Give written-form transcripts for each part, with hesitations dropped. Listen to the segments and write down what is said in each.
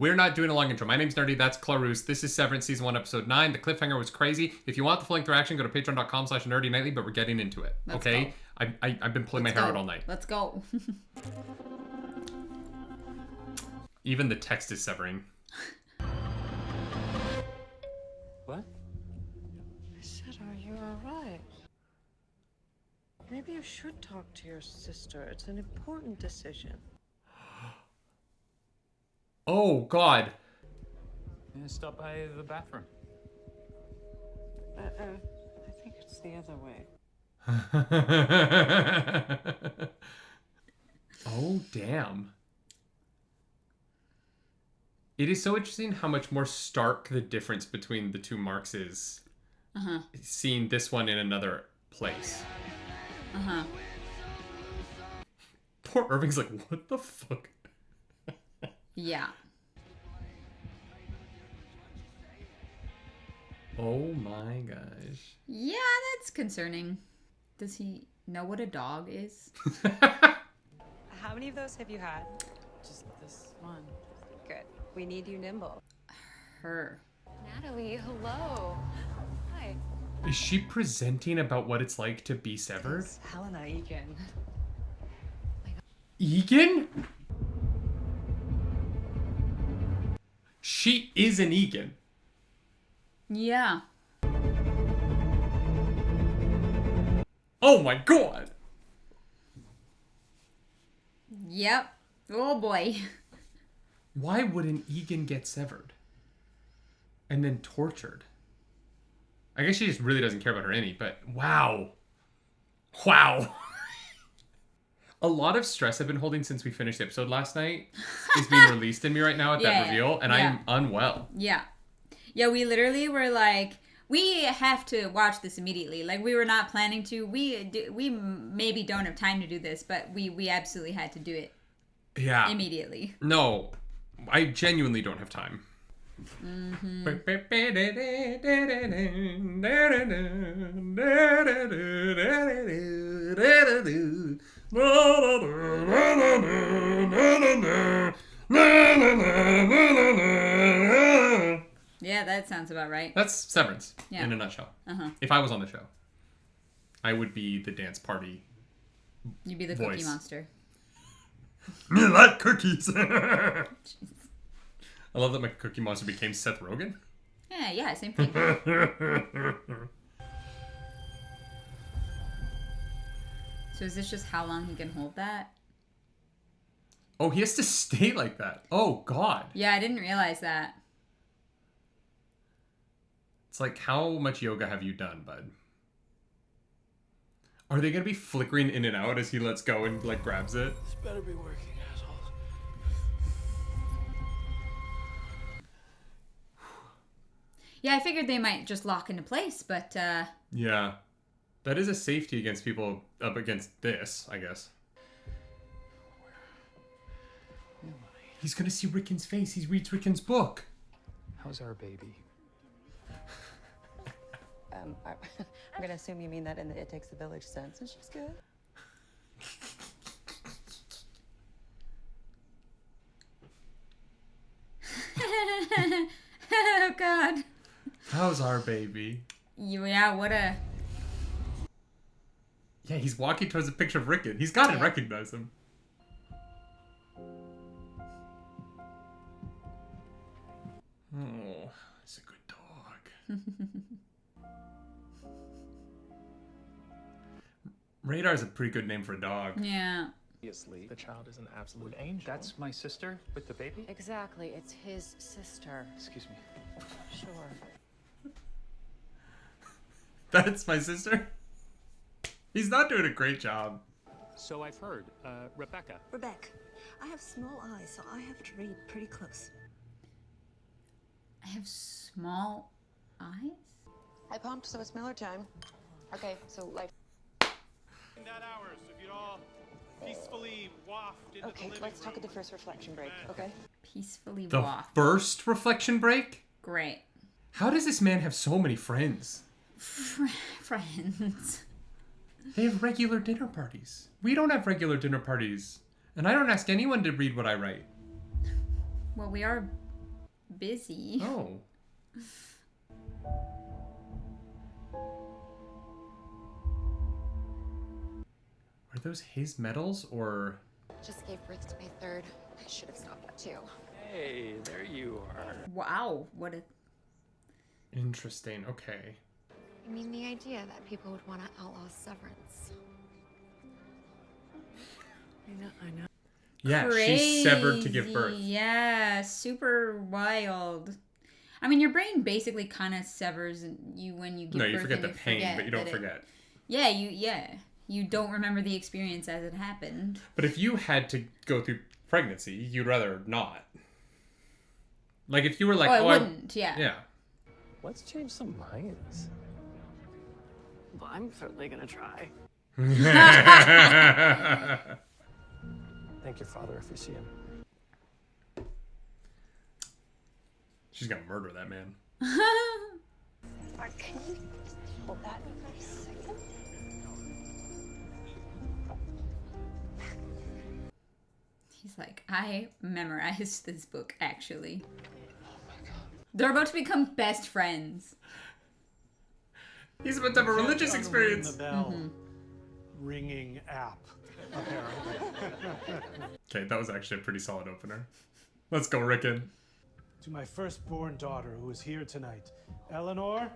we're not doing a long intro. My name's Nerdy, that's Clarus. This is Severance Season 1, Episode 9. The cliffhanger was crazy. If you want the full-length reaction, go to patreon.com/nerdynightly, but we're getting into it. Let's okay? I've been pulling my hair out all night. Let's go. Even the text is severing. What? I said, are you alright? Maybe you should talk to your sister. It's an important decision. Oh, God. Yeah, stop by the bathroom. I think it's the other way. Oh, damn. It is so interesting how much more stark the difference between the two marks is. Seeing this one in another place. Poor Irving's like, what the fuck? Yeah. Oh my gosh. Yeah, that's concerning. Does he know what a dog is? How many of those have you had? Just this one. Good. We need you nimble. Her. Natalie, hello. Hi. Is she presenting about what it's like to be severed? It's Helena Egan. Egan? She is an Egan. Yeah. Oh my god! Yep. Oh boy. Why would an Egan get severed? And then tortured? I guess she just really doesn't care about her innie, but wow. Wow. A lot of stress I've been holding since we finished the episode last night is being released in me right now at that reveal, and yeah. I'm unwell. Yeah. Yeah, we literally were like, we have to watch this immediately. Like, we were not planning to. We maybe don't have time to do this, but we absolutely had to do it. Yeah. Immediately. No, I genuinely don't have time. Yeah, that sounds about right. That's Severance in a nutshell. If I was on the show, I would be the dance party. You'd be the voice. Cookie Monster. Me like cookies. I love that my Cookie Monster became Seth Rogen. Yeah, same thing. So is this just how long he can hold that? Oh, he has to stay like that. Oh, God. Yeah, I didn't realize that. It's like, how much yoga have you done, bud? Are they going to be flickering in and out as he lets go and, like, grabs it? This better be working, assholes. Yeah, I figured they might just lock into place, but, Yeah. That is a safety against people up against this, I guess. He's going to see Ricken's face. He reads Ricken's book. How's our baby? I'm gonna assume you mean that in the It Takes a Village sense, and she's good. oh God. How's our baby? Yeah, what a... Yeah, he's walking towards a picture of Ricken. He's got to recognize him. Oh, he's a good dog. Radar's a pretty good name for a dog. Yeah. Obviously, the child is an absolute angel. That's my sister with the baby? Exactly, it's his sister. Excuse me. Sure. That's my sister. He's not doing a great job. So I've heard. Rebecca. Rebecca, I have small eyes, so I have to read pretty close. I have small eyes? I pumped, so it's Miller time. Okay, so life. In that hour, so if you'd all peacefully waft into Okay, the living let's talk room. at the first reflection break, okay? Peacefully The walk. first reflection break? Great. How does this man have so many friends? Friends. They have regular dinner parties. We don't have regular dinner parties. And I don't ask anyone to read what I write. Well, we are busy. Oh. Are those his medals or? Just gave birth to my third. I should have stopped that too. Hey, there you are. Wow, what a... Interesting. Okay. I mean, the idea that people would want to outlaw Severance. I know. Yeah, she's severed to give birth. Yeah, super wild. I mean, your brain basically kind of severs you when you give birth. No, you forget and the pain, but you don't that forget. You don't remember the experience as it happened. But if you had to go through pregnancy, you'd rather not. Like if you were like, I wouldn't. Yeah. Yeah. Let's change some minds. Well, I'm certainly gonna try. Thank your father if you see him. She's gonna murder that man. Mark, can you just hold that for a second? He's like, I memorized this book, actually. Oh my god. They're about to become best friends. He's about to have a religious experience. The bell ringing app, apparently. Okay, that was actually a pretty solid opener. Let's go, Ricken. To my firstborn daughter who is here tonight, Eleanor,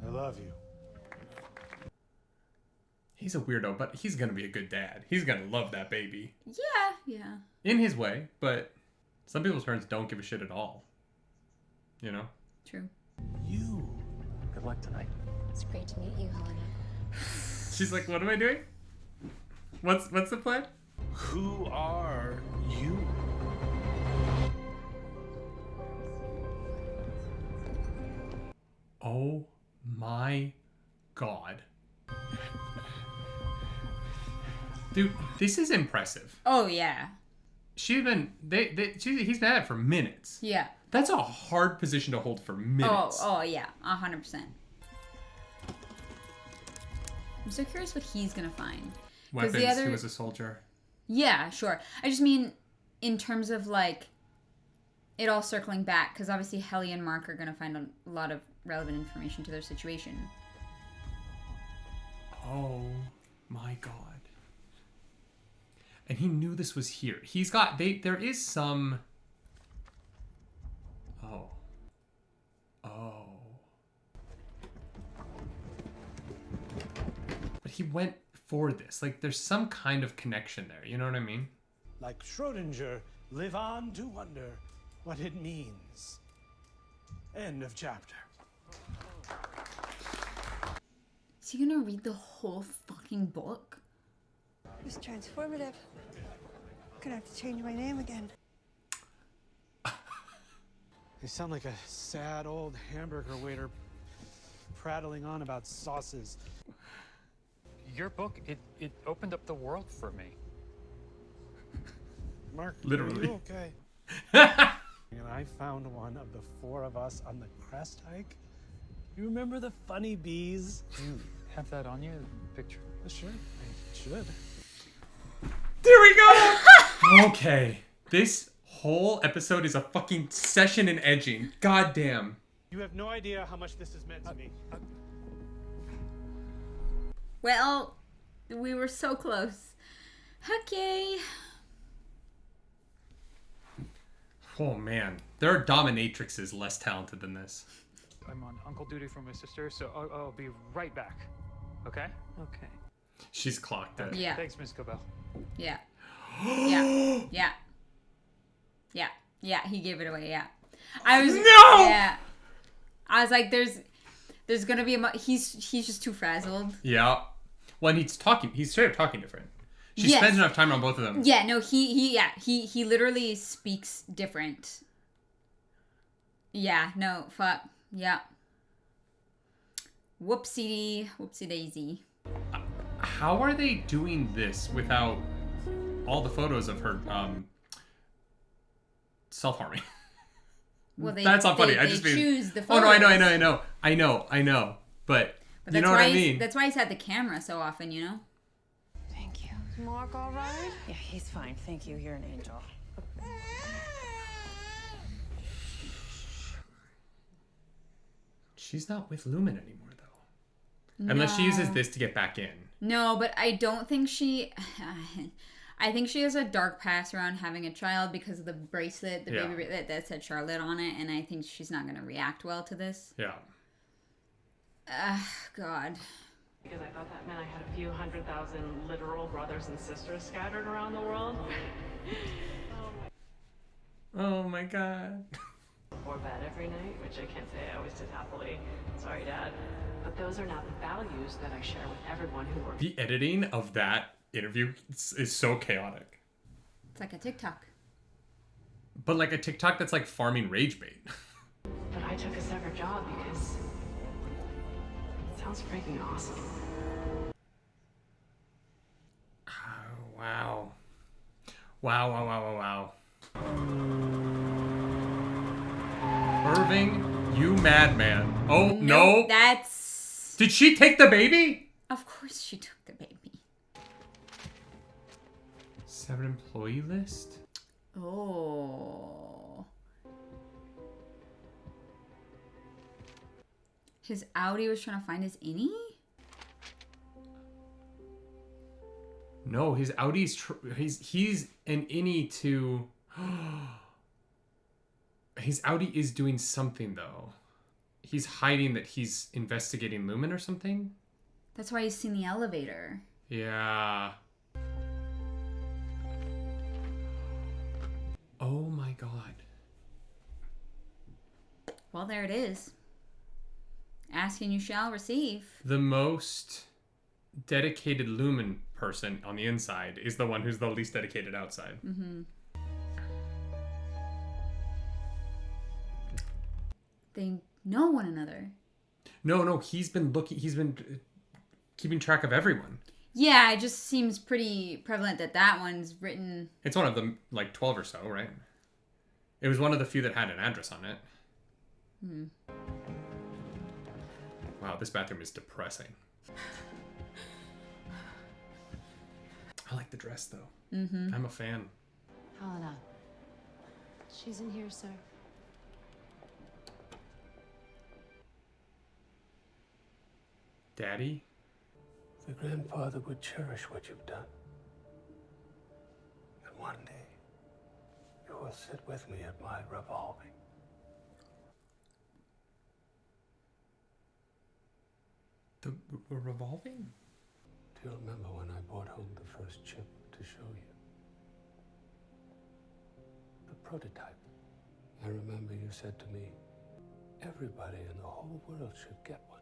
I love you. He's a weirdo, but he's gonna be a good dad. He's gonna love that baby. Yeah. In his way, but some people's parents don't give a shit at all. You know? True. You. Good luck tonight. It's great to meet you, Helena. She's like, what am I doing? What's the plan? Who are you? Oh my god. Dude, this is impressive. Oh, yeah. He's been at it for minutes. Yeah. That's a hard position to hold for minutes. Oh, yeah. 100%. I'm so curious what he's gonna find. Weapons, the other... he was a soldier. Yeah, sure. I just mean in terms of, like, it all circling back, because obviously Helly and Mark are gonna find a lot of relevant information to their situation. Oh my god. And he knew this was here. He's got... There is some... Oh. But he went for this. Like, there's some kind of connection there. You know what I mean? Like Schrodinger, live on to wonder what it means. End of chapter. Is he gonna read the whole fucking book? It was transformative. Gonna have to change my name again. You sound like a sad old hamburger waiter prattling on about sauces. Your book, it opened up the world for me. Mark, Literally. are you okay? And I found one of the four of us on the crest hike. You remember the funny bees? You have that on you, the picture? Sure, I should. There we go! Okay. This whole episode is a fucking session in edging. God damn. You have no idea how much this has meant to me. Well, we were so close. Okay. Oh man. There are dominatrixes less talented than this. I'm on uncle duty for my sister, so I'll be right back. Okay? Okay. She's clocked it. Yeah. Thanks, Miss Cobell. Yeah. Yeah. Yeah, he gave it away, yeah. I was... No! Yeah. I was like, there's gonna be he's just too frazzled. Yeah. When he's straight up talking different. She Yes. spends enough time on both of them. Yeah, no, he literally speaks different. Yeah, no, fuck. Yeah. Whoopsie daisy. How are they doing this without all the photos of her self-harming? Well, that's not funny. They I just mean, choose the oh photos. no, I know. But you know what I mean? That's why he's had the camera so often, you know? Thank you. Is Mark all right? Yeah, he's fine. Thank you. You're an angel. She's not with Lumen anymore, though. Unless she uses this to get back in. No, but I don't think she... I think she has a dark past around having a child because of the bracelet, the baby bracelet that said Charlotte on it, and I think she's not going to react well to this. Yeah. God. Because I thought that meant I had a few 100,000 literal brothers and sisters scattered around the world. Oh my god. Before bed every night, which I can't say I always did happily. Sorry, Dad. But those are not the values that I share with everyone who works. The editing of that interview is so chaotic. It's like a TikTok. But like a TikTok that's like farming rage bait. But I took a separate job because it sounds freaking awesome. Oh, wow. Wow. Irving, you madman. Oh, no. That's... Did she take the baby? Of course she took the baby. 7 employee list? Oh. His Audi was trying to find his innie? No, his Audi's... he's an innie to... His Audi is doing something, though. He's hiding that he's investigating Lumen or something? That's why he's seen the elevator. Yeah. Oh my god. Well, there it is. Ask and you shall receive. The most dedicated Lumen person on the inside is the one who's the least dedicated outside. Mm-hmm. They know one another. No, he's been keeping track of everyone. Yeah, it just seems pretty prevalent that one's written... It's one of them, like 12 or so, right? It was one of the few that had an address on it. Hmm. Wow, this bathroom is depressing. I like the dress, though. Mm-hmm. I'm a fan. Helena. She's in here, sir. Daddy? The grandfather would cherish what you've done. And one day, you will sit with me at my revolving. We're revolving? Do you remember when I brought home the first chip to show you? The prototype. I remember you said to me, everybody in the whole world should get one.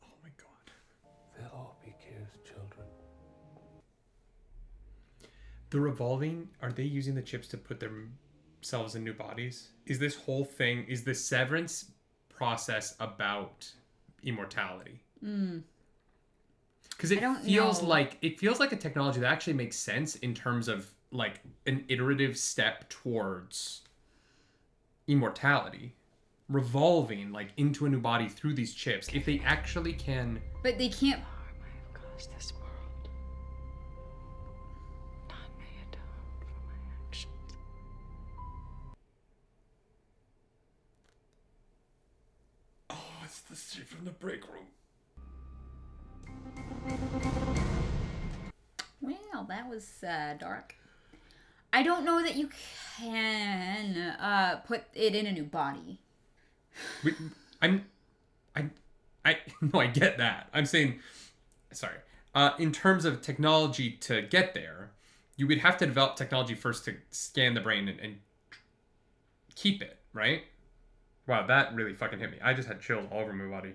Oh my god. They'll all be Kier's children. The revolving, are they using the chips to put themselves in new bodies? Is this whole thing, is the Severance process about immortality? Because it feels like a technology that actually makes sense in terms of like an iterative step towards immortality. Revolving like into a new body through these chips. If they actually can... But they can't... Cause this world not may atone for my actions. Oh, it's the shit from the break room. Well, that was dark. I don't know that you can put it in a new body. I get that. I'm saying, sorry. In terms of technology to get there, you would have to develop technology first to scan the brain and keep it, right? Wow, that really fucking hit me. I just had chills all over my body.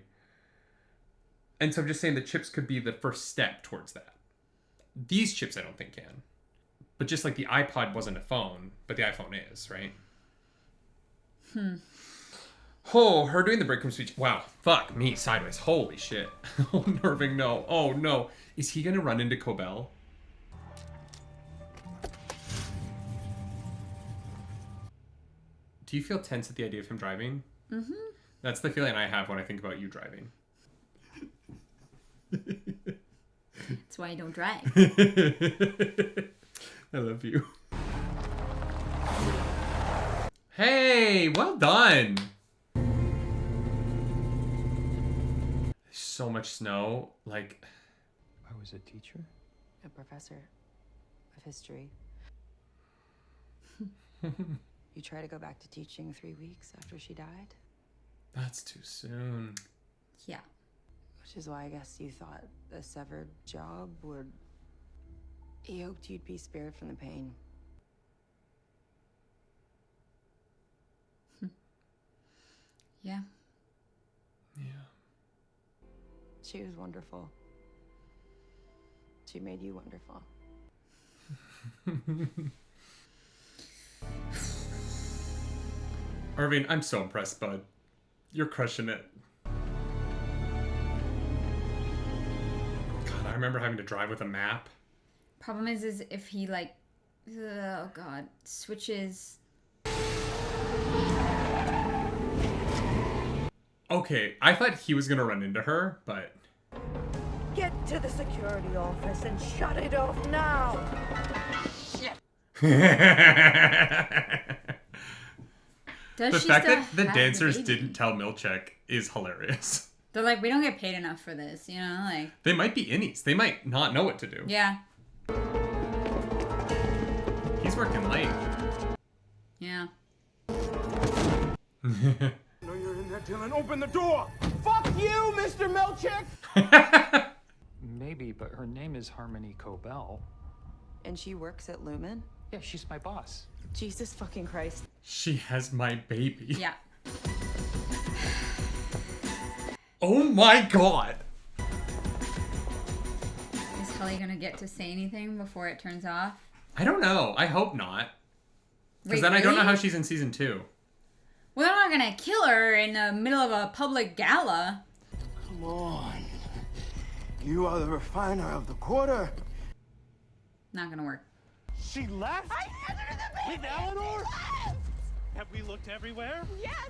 And so I'm just saying the chips could be the first step towards that. These chips I don't think can. But just like the iPod wasn't a phone, but the iPhone is, right? Oh, her doing the break room speech. Wow, fuck me, sideways. Holy shit. Oh, Irving, no. Oh, no. Is he going to run into Cobell? Do you feel tense at the idea of him driving? Mm-hmm. That's the feeling I have when I think about you driving. That's why I don't drive. I love you. Hey, well done. So much snow. Like, I was a teacher? A professor of history. You try to go back to teaching 3 weeks after she died? that's too soon. Yeah. Which is why I guess you thought a severed job would... You hoped you'd be spared from the pain. Yeah. Yeah. She was wonderful. She made you wonderful. Irving, I'm so impressed, bud. You're crushing it. God, I remember having to drive with a map. Problem is if he like, oh god, switches. Okay, I thought he was gonna run into her, but... Get to the security office and shut it off now. Does The she fact still that the have dancers baby? didn't tell Milchek is hilarious. They're like, we don't get paid enough for this, you know, like. They might be innies. They might not know what to do. Yeah. He's working late. Yeah. No, you're in there, Dylan. Open the door. Fuck you, Mr. Milchick. Maybe, but her name is Harmony Cobell. And she works at Lumen? Yeah, she's my boss. Jesus fucking Christ. She has my baby. Yeah. Oh my god. Is Kelly gonna get to say anything before it turns off? I don't know. I hope not. Because Wait, then I don't know really? how she's in season 2. Well, they're not gonna kill her in the middle of a public gala. Come on. You are the refiner of the quarter. Not gonna work. She left? I handed her the baby. With Eleanor? She left. Have we looked everywhere? Yes.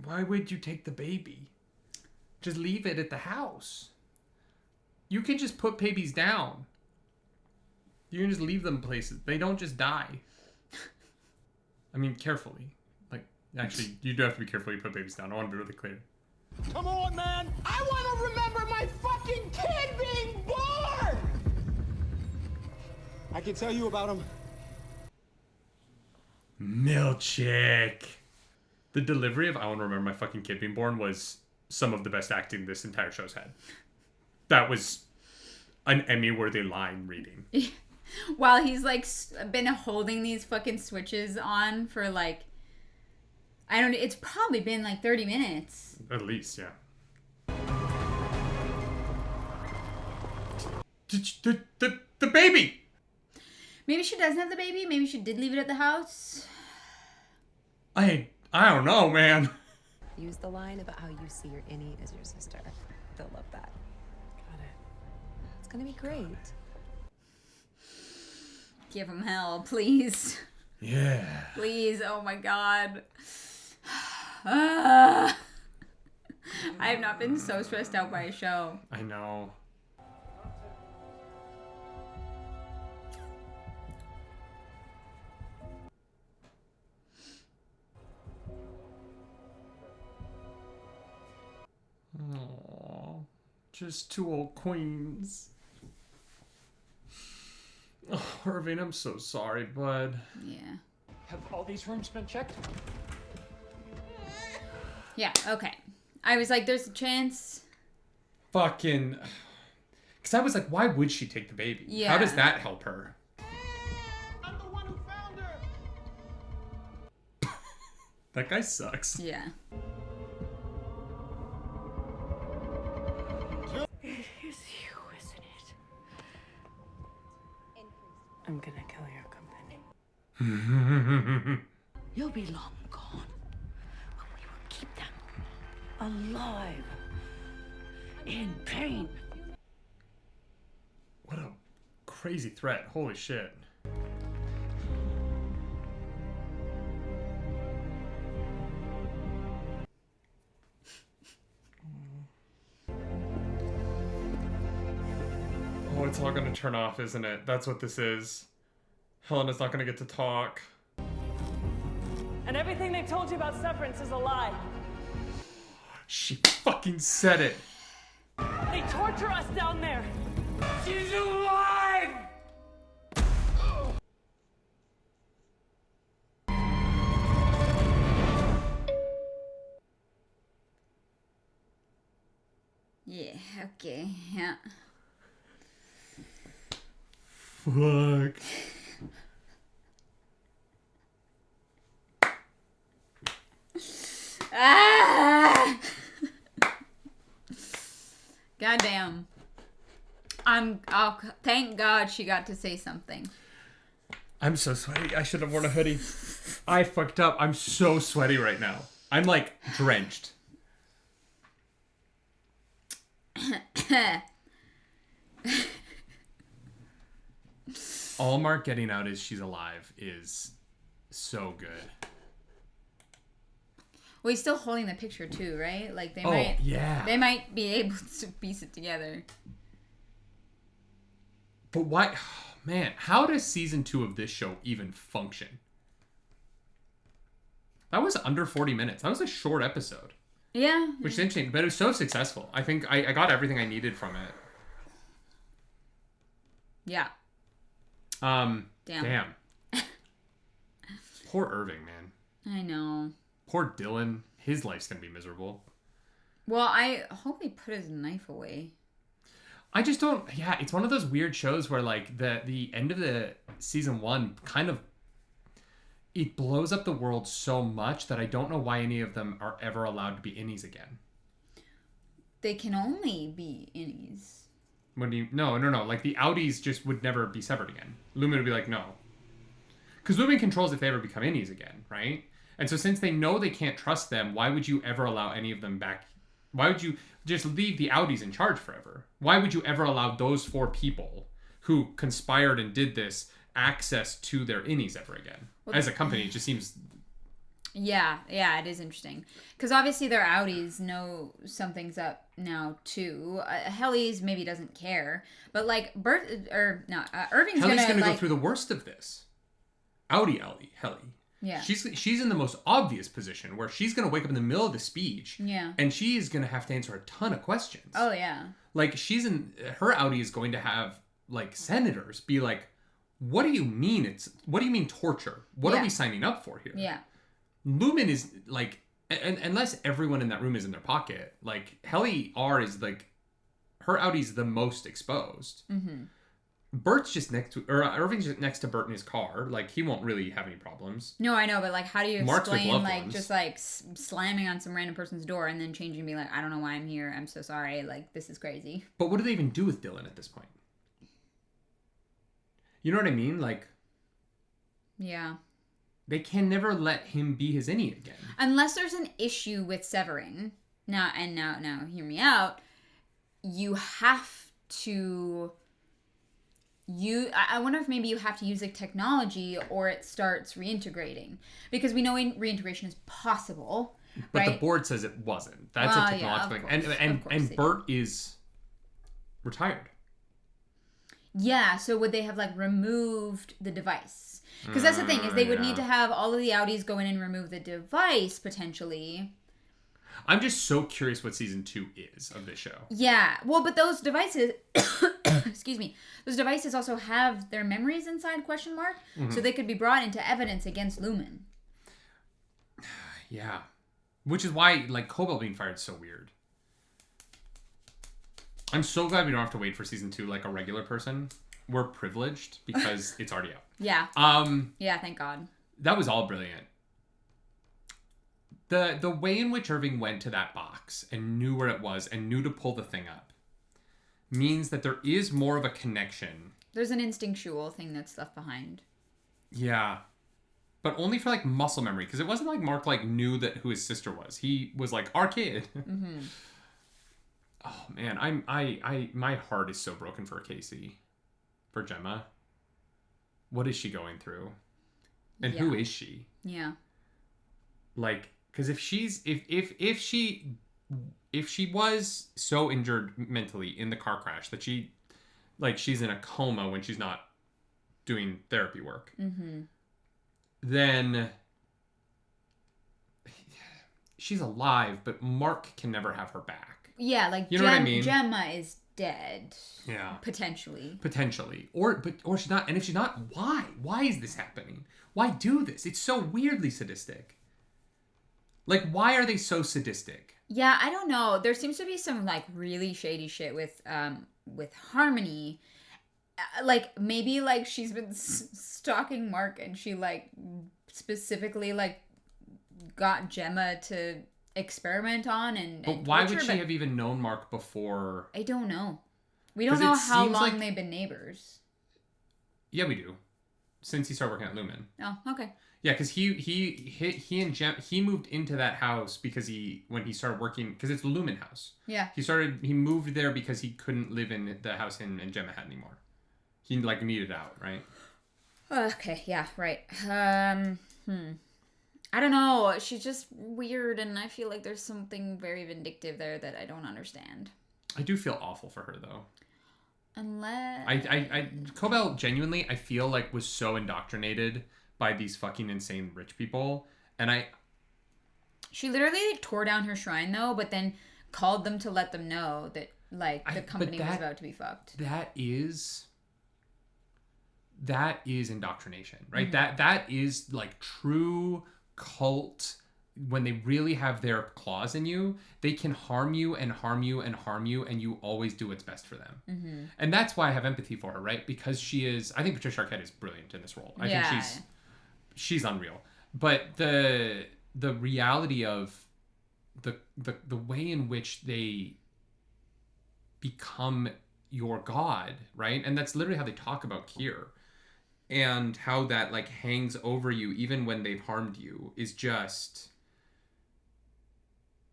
Why would you take the baby? Just leave it at the house. You can just put babies down. You can just leave them places. They don't just die. I mean, carefully. Like, actually, you do have to be careful you put babies down. I want to be really clear. Come on, man. I want to remember my fucking kid being born. I can tell you about him. Milchick. The delivery of I want to remember my fucking kid being born was some of the best acting this entire show's had. That was an Emmy-worthy line reading. While he's like been holding these fucking switches on for like, I don't know, it's probably been like 30 minutes. At least, yeah. The baby! Maybe she doesn't have the baby. Maybe she did leave it at the house. I don't know, man. Use the line about how you see your innie as your sister. They'll love that. Got it. It's gonna be great. Give him hell, please. Yeah. Please, oh my god. I have not been so stressed out by a show. I know. Aww, just 2 old queens. Oh, Irving, I'm so sorry, bud. Yeah. Have all these rooms been checked? Yeah, okay. I was like, there's a chance. Fucking... Because I was like, why would she take the baby? Yeah. How does that help her? I'm the one who found her. That guy sucks. Yeah. It is you, isn't it? I'm gonna kill your company. You'll be long gone. But we will keep them alive. In pain. What a crazy threat. Holy shit. it's all gonna turn off, isn't it? That's what this is. Helena's not gonna get to talk. And everything they told you about Severance is a lie. She fucking said it. They torture us down there. She's alive! Yeah, okay, yeah. Fuck. Ah! Goddamn. Oh, thank God she got to say something. I'm so sweaty. I should have worn a hoodie. I fucked up. I'm so sweaty right now. I'm like drenched. All Mark getting out is she's alive is so good. Well, he's still holding the picture too, right? Like they yeah. might be able to piece it together. But why, man, how does season 2 of this show even function? That was under 40 minutes. That was a short episode. Yeah. Which is interesting, but it was so successful. I think I got everything I needed from it. Yeah. Damn. Poor Irving, man. I know. Poor Dylan. His life's gonna be miserable. Well, I hope he put his knife away. I just don't. Yeah, it's one of those weird shows where like the end of the season 1 kind of it blows up the world so much that I don't know why any of them are ever allowed to be innies again. They can only be innies. When do you? No. Like the Audis just would never be severed again. Lumen would be like, no. Because Lumen controls if they ever become innies again, right? And so since they know they can't trust them, why would you ever allow any of them back? Why would you just leave the Audis in charge forever? Why would you ever allow those 4 people who conspired and did this access to their innies ever again? Well, as a company, it just seems... Yeah, it is interesting. Because obviously their Audis know something's up now, too. Helly's maybe doesn't care. But, like, Irving's Helly's going to go through the worst of this. Helly. Yeah. She's in the most obvious position where she's going to wake up in the middle of the speech. Yeah. And she is going to have to answer a ton of questions. Oh, yeah. Like, her Audi is going to have, like, senators be like, what do you mean torture? What are we signing up for here? Yeah. Lumen is, like, unless everyone in that room is in their pocket, like, Helly R is, like, her Audi's the most exposed. Mm-hmm. Bert's just Irving's just next to Bert in his car. Like, he won't really have any problems. No, I know, but, like, how do you Mark's explain, like, just, like, slamming on some random person's door and then changing and being like, I don't know why I'm here. I'm so sorry. Like, this is crazy. But what do they even do with Dylan at this point? You know what I mean? Like... Yeah. They can never let him be his innie again. Unless there's an issue with severing. Now, hear me out. You have to... I wonder if maybe you have to use like technology or it starts reintegrating. Because we know reintegration is possible, but right? the board says it wasn't. That's a technological thing. And Bert is retired. Yeah, so would they have like removed the device? Because that's the thing, is they would need to have all of the Audis go in and remove the device, potentially. I'm just so curious what season 2 is of this show. Yeah, well, but those devices, excuse me, those devices also have their memories inside, question mark, so they could be brought into evidence against Lumen. Yeah, which is why, like, Cobalt being fired is so weird. I'm so glad we don't have to wait for season 2 like a regular person. We're privileged because it's already out. Yeah. Yeah, thank God. That was all brilliant. The way in which Irving went to that box and knew where it was and knew to pull the thing up means that there is more of a connection. There's an instinctual thing that's left behind. Yeah. But only for like muscle memory, because it wasn't like Mark like knew that who his sister was. He was like, our kid. Mm-hmm. Oh man, I my heart is so broken for Casey. For Gemma. What is she going through? And who is she? Yeah. Like, because if she was so injured mentally in the car crash that she like she's in a coma when she's not doing therapy work, Mm-hmm. then she's alive, but Mark can never have her back. Yeah, like you know what I mean? Gemma is dead. Yeah. Potentially. Or she's not. And if she's not, why? Why is this happening? Why do this? It's so weirdly sadistic. Like, why are they so sadistic? Yeah, I don't know. There seems to be some like really shady shit with Harmony. Like maybe like she's been stalking Mark and she like specifically like got Gemma to experiment on and why torture, would she have even known Mark before? I don't know. We don't know how long like... they've been neighbors. Yeah, we do. Since he started working at Lumen. Oh, okay. Yeah, because he and Gem, he moved into that house because when he started working, because it's the Lumen house. Yeah. He moved there because he couldn't live in the house him and Gemma had anymore. He like needed out, right? Okay, yeah, right. I don't know. She's just weird, and I feel like there's something very vindictive there that I don't understand. I do feel awful for her though. Unless Cobell genuinely, I feel like was so indoctrinated by these fucking insane rich people, and she literally tore down her shrine though, but then called them to let them know that like the company was about to be fucked. That is indoctrination, right? Mm-hmm. That is like true cult. When they really have their claws in you, they can harm you and harm you and harm you, and you always do what's best for them. Mm-hmm. And that's why I have empathy for her, right? Because I think Patricia Arquette is brilliant in this role. I think she's unreal. But the reality of the way in which they become your god, right? And that's literally how they talk about Kier. And how that like hangs over you even when they've harmed you is just...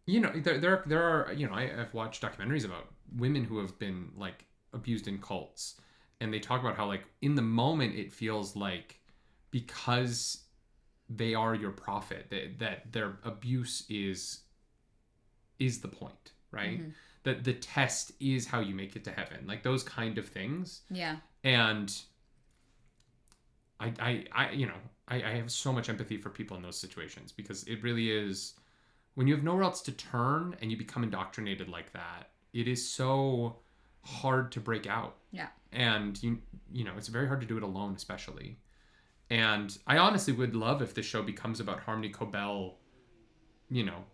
You know, there are, you know, I've watched documentaries about women who have been like abused in cults, and they talk about how like in the moment it feels like because they are your prophet that their abuse is the point, right? Mm-hmm. That the test is how you make it to heaven, like those kind of things. Yeah. And I you know, I have so much empathy for people in those situations, because it really is, when you have nowhere else to turn and you become indoctrinated like that, it is so hard to break out. Yeah. And you know, it's very hard to do it alone, especially. And I honestly would love if the show becomes about Harmony Cobell, you know,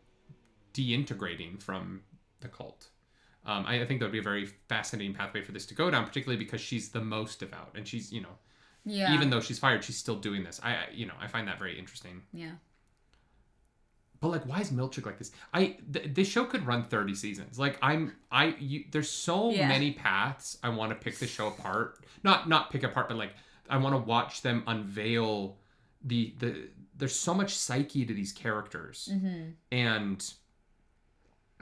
deintegrating from the cult. I think that would be a very fascinating pathway for this to go down, particularly because she's the most devout, and she's, you know, yeah, even though she's fired, she's still doing this. I find that very interesting. Yeah. But like, why is Milchick like this? This show could run 30 seasons. Like there's so many paths I want to pick the show apart. Not pick apart, but like I want to watch them unveil there's so much psyche to these characters. Mm-hmm. And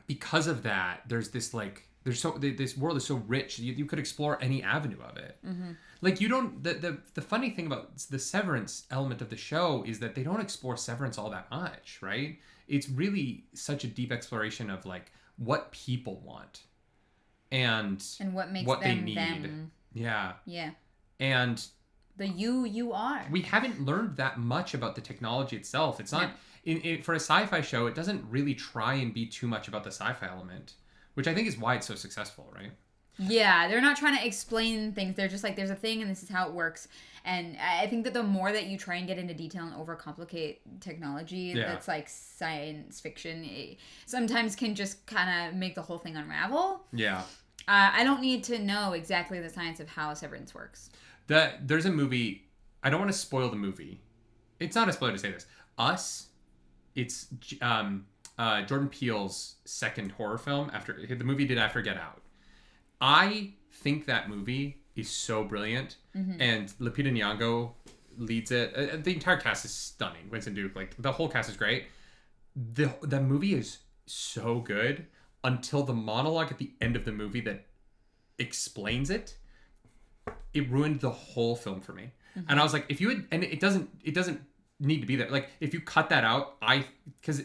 because of that, there's this like, this world is so rich. You could explore any avenue of it. Mm-hmm. Like you don't, the funny thing about the Severance element of the show is that they don't explore Severance all that much, right? It's really such a deep exploration of like what people want and what makes what them they need. Them. Yeah. Yeah. And the you are. We haven't learned that much about the technology itself. It's not for a sci-fi show. It doesn't really try and be too much about the sci-fi element, which I think is why it's so successful, right? Yeah, they're not trying to explain things. They're just like, there's a thing and this is how it works. And I think that the more that you try and get into detail and overcomplicate technology that's like science fiction, it sometimes can just kind of make the whole thing unravel. Yeah. I don't need to know exactly the science of how Severance works. There's a movie. I don't want to spoil the movie. It's not a spoiler to say this. Us. It's Jordan Peele's second horror film after the movie he did after Get Out. I think that movie is so brilliant, and Lupita Nyong'o leads it. The entire cast is stunning. Winston Duke, like the whole cast is great. The movie is so good until the monologue at the end of the movie that explains it. It ruined the whole film for me. Mm-hmm. And I was like, if you had, and it doesn't need to be there. Like if you cut that out, because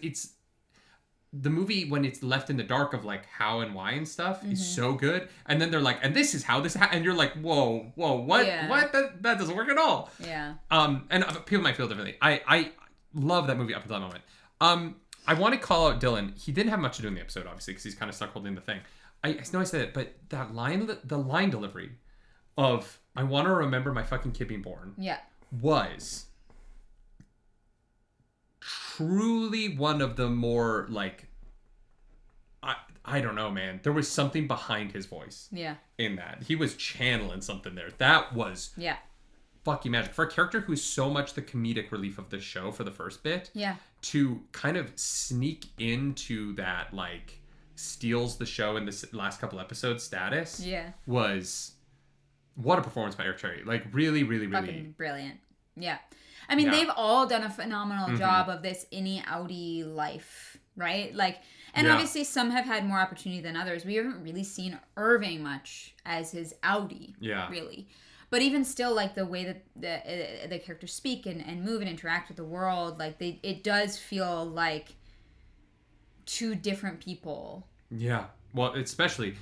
the movie, when it's left in the dark of like how and why and stuff, is so good. And then they're like, and this is how this and you're like, whoa, what? Yeah. What? That doesn't work at all. Yeah. And people might feel differently. I love that movie up until that moment. I want to call out Dylan. He didn't have much to do in the episode, obviously, because he's kind of stuck holding the thing. I know I said it, but that line, the line delivery of "I want to remember my fucking kid being born," was truly one of the more like, I don't know, man. There was something behind his voice. Yeah. In that, he was channeling something there. That was fucking magic for a character who's so much the comedic relief of the show for the first bit. Yeah. To kind of sneak into that, like, steals the show in the last couple episodes status. Yeah. Was what a performance by Eric Cherry. Like, really, really, really fucking brilliant. Yeah. I mean, they've all done a phenomenal job of this innie outie life, right? Like, and obviously some have had more opportunity than others. We haven't really seen Irving much as his outie, really. But even still, like, the way that the characters speak and move and interact with the world, like, it does feel like two different people. Yeah. Well, especially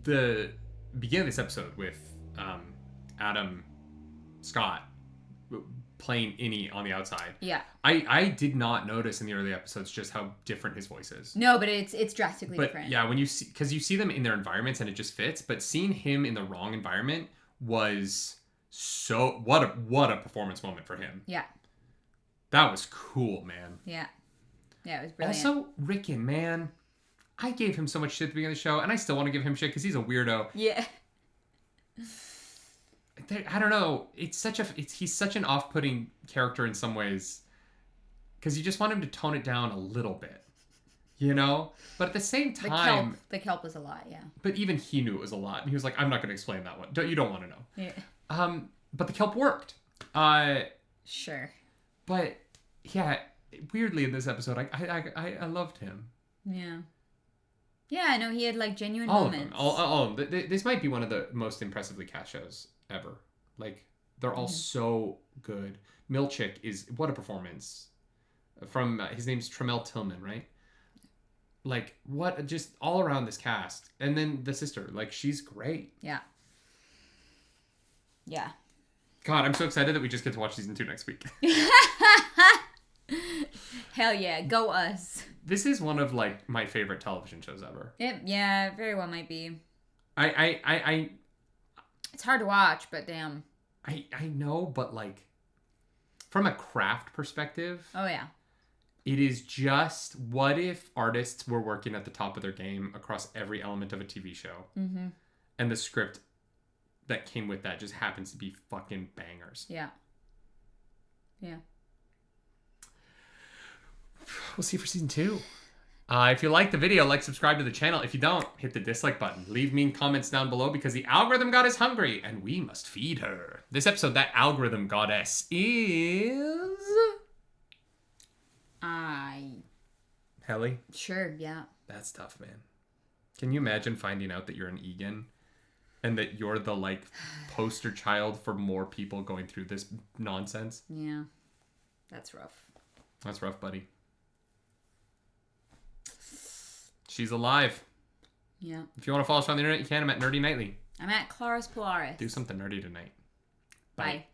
the beginning of this episode with Adam Scott playing Innie on the outside. Yeah. I did not notice in the early episodes just how different his voice is. No, but it's drastically different. Yeah, when you see, because you see them in their environments and it just fits, but seeing him in the wrong environment was so what a performance moment for him. Yeah. That was cool, man. Yeah. Yeah, it was brilliant. Also, Ricken, man, I gave him so much shit at the beginning of the show, and I still want to give him shit because he's a weirdo. Yeah. I don't know. He's such an off-putting character in some ways because you just want him to tone it down a little bit, you know. But at the same time, the kelp was a lot, yeah. But even he knew it was a lot, and he was like, "I'm not going to explain that one. You don't want to know." Yeah. But the kelp worked. Sure. But yeah, weirdly in this episode, I loved him. Yeah. Yeah, I know he had like genuine all moments. Of them. All of them. This might be one of the most impressively cast shows ever. Like, they're all so good. Milchick is, what a performance. From, his name's Tremel Tillman, right? Like, what, just all around this cast. And then the sister, like, she's great. Yeah. Yeah. God, I'm so excited that we just get to watch season 2 next week. Hell yeah, go us. This is one of, like, my favorite television shows ever. Yeah, very well might be. It's hard to watch, but damn. I know, but, like, from a craft perspective. Oh, yeah. It is just, what if artists were working at the top of their game across every element of a TV show? Mm-hmm. And the script that came with that just happens to be fucking bangers. Yeah. Yeah. We'll see you for season 2. If you like the video, subscribe to the channel. If you don't, hit the dislike button. Leave mean comments down below because the algorithm goddess hungry and we must feed her. This episode, that algorithm goddess is... Helly? Sure, yeah. That's tough, man. Can you imagine finding out that you're an Egan and that you're the, poster child for more people going through this nonsense? Yeah. That's rough. That's rough, buddy. She's alive. Yeah. If you want to follow us on the internet, you can. I'm at nerdynightly. I'm at Claris Polaris. Do something nerdy tonight. Bye.